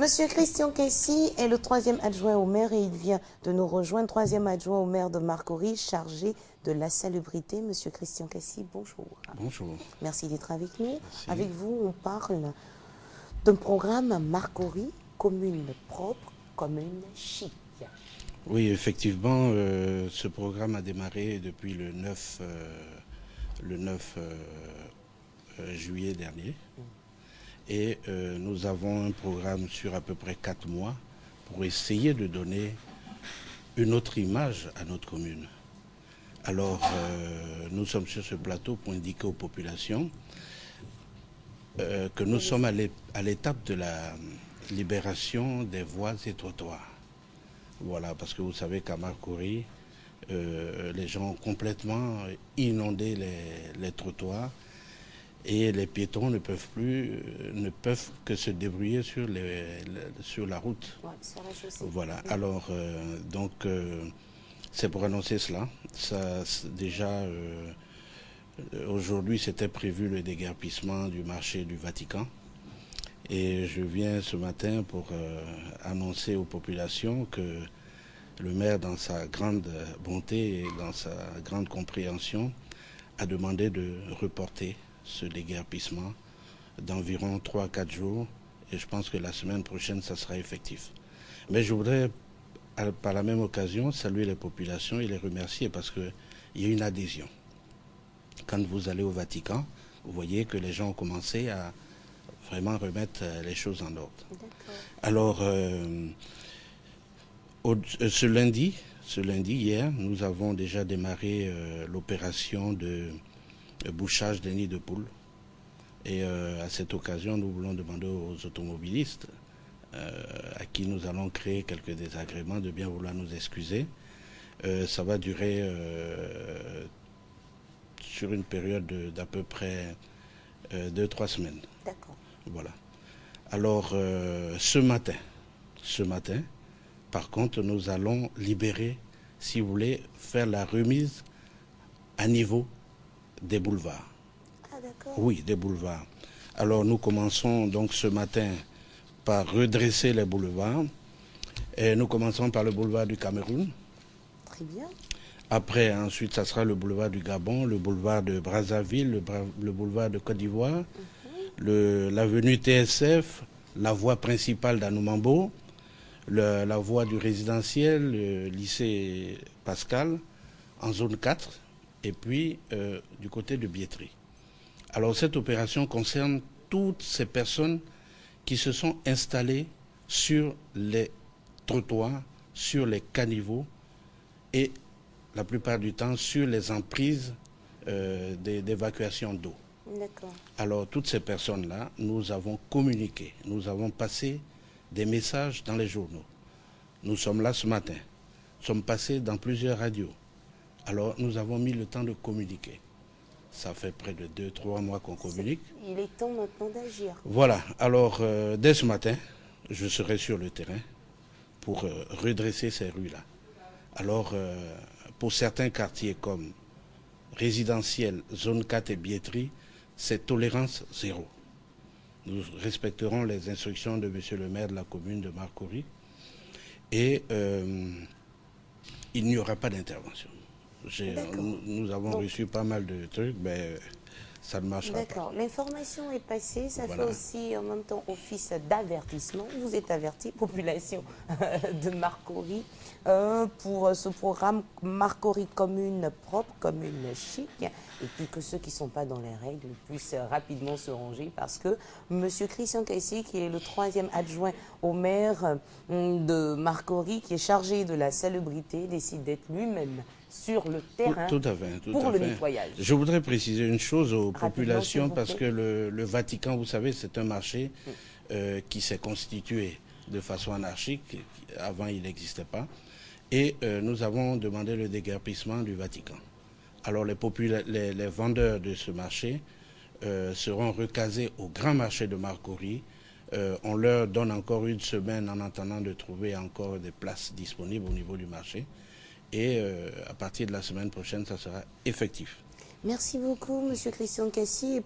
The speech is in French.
Monsieur Christian Kessy est le troisième adjoint au maire et il vient de nous rejoindre, troisième adjoint au maire de Marcory, chargé de la salubrité. Monsieur Christian Kessy, bonjour. Bonjour. Merci d'être avec nous. Merci. Avec vous, on parle d'un programme Marcory, commune propre, commune chic. Oui, effectivement, ce programme a démarré depuis le 9 juillet dernier. Et nous avons un programme sur à peu près 4 mois pour essayer de donner une autre image à notre commune. Alors, nous sommes sur ce plateau pour indiquer aux populations que nous sommes à l'étape de la libération des voies et trottoirs. Voilà, parce que vous savez qu'à Marcory, les gens ont complètement inondé les trottoirs et les piétons ne peuvent que se débrouiller sur la route. Ouais, sur la chaussée. Voilà, alors c'est pour annoncer cela. Déjà, aujourd'hui, c'était prévu le déguerpissement du marché du Vatican. Et je viens ce matin pour annoncer aux populations que le maire, dans sa grande bonté et dans sa grande compréhension, a demandé de reporter ce déguerpissement d'environ 3 à 4 jours. Et je pense que la semaine prochaine, ça sera effectif. Mais je voudrais, par la même occasion, saluer les populations et les remercier parce qu'il y a une adhésion. Quand vous allez au Vatican, vous voyez que les gens ont commencé à vraiment remettre les choses en ordre. Alors, ce lundi, hier, nous avons déjà démarré l'opération de bouchage des nids de poules. Et à cette occasion, nous voulons demander aux automobilistes à qui nous allons créer quelques désagréments de bien vouloir nous excuser. Ça va durer sur une période d'à peu près 2-3 semaines. D'accord. Voilà. Alors, ce matin, par contre, nous allons libérer, si vous voulez, faire la remise à niveau des boulevards. Ah, d'accord. Oui, des boulevards. Alors, nous commençons donc ce matin par redresser les boulevards. Et nous commençons par le boulevard du Cameroun. Très bien. Après, ensuite, ça sera le boulevard du Gabon, le boulevard de Brazzaville, le boulevard de Côte d'Ivoire, l'avenue TSF, la voie principale d'Anoumambo, la voie du résidentiel, le lycée Pascal, en zone 4, et puis du côté de Biétry. Alors cette opération concerne toutes ces personnes qui se sont installées sur les trottoirs, sur les caniveaux et la plupart du temps sur les emprises d'évacuation d'eau. D'accord. Alors toutes ces personnes-là, nous avons communiqué, nous avons passé des messages dans les journaux. Nous sommes là ce matin, nous sommes passés dans plusieurs radios. Alors nous avons mis le temps de communiquer. Ça fait près de 2-3 mois qu'on communique. Il est temps maintenant d'agir. Voilà, alors dès ce matin, je serai sur le terrain pour redresser ces rues-là. Alors, pour certains quartiers comme résidentiel, zone 4 et Biétry, c'est tolérance zéro. Nous respecterons les instructions de monsieur le maire de la commune de Marcory et il n'y aura pas d'intervention. Nous avons reçu pas mal de trucs, mais ça ne marchera pas. D'accord. L'information est passée, ça Voilà. fait aussi en même temps office d'avertissement. Vous êtes averti, population de Marcory, pour ce programme Marcory commune propre, commune chic, et puis que ceux qui ne sont pas dans les règles puissent rapidement se ranger parce que M. Christian Kessy, qui est le troisième adjoint au maire de Marcory, qui est chargé de la salubrité, décide d'être lui-même sur le terrain pour le nettoyage. Je voudrais préciser une chose aux populations s'il parce vous que le Vatican, vous savez, c'est un marché qui s'est constitué de façon anarchique. Avant, il n'existait pas. Et nous avons demandé le déguerpissement du Vatican. Alors les vendeurs de ce marché seront recasés au grand marché de Marcory. On leur donne encore une semaine en attendant de trouver encore des places disponibles au niveau du marché. Et à partir de la semaine prochaine, ça sera effectif. Merci beaucoup, M. Christian Kessy.